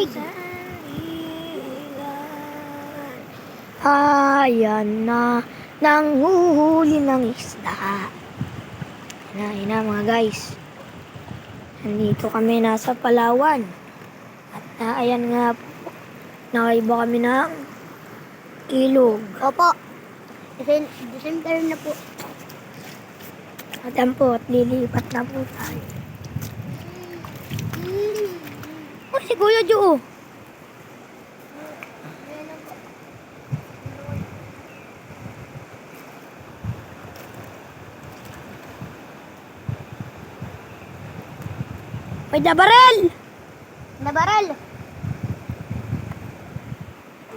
sandigan. Ayan na, nanghuhuli ng isda. Ayan na mga guys. Nandito kami, nasa Palawan. At ayan nga po, nakaiba kami ng ilog. Opo. December na po. At yan po, at lilipat na po tayo. Oh, si Kuya Jo. May dabarel! Nabaral.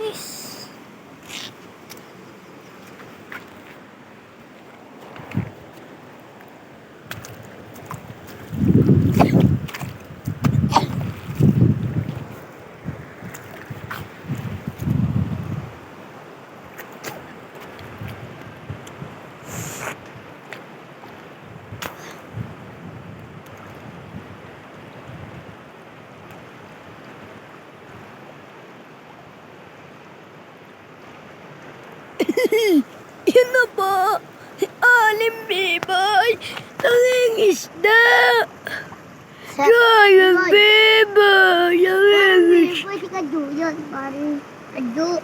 Yes. Yan na po. Alim bibay. Nangingisda. Sayang bibay. Nangingisda. Si Kadyo yun. Parang Kadyo.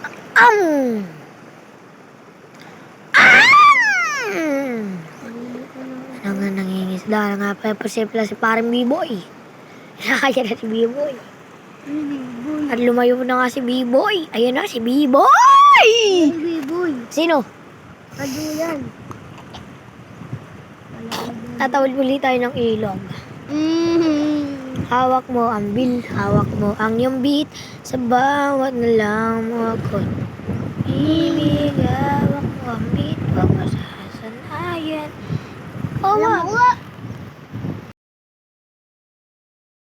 Ano nga nangingisda? Ano nga pa posible si parang biboy. Nakaya na si biboy. At lumayo na nga si biboy. Ayun na si biboy! Biboy. Sino? Kadyo yan. Tatawid muli tayo ng ilog. Hawak mo ang bil, hawak mo ang iyong beat sa bawat nalang mo ako. Ibig, hawak mo ang beat, huwag masasanayan. Alam mo,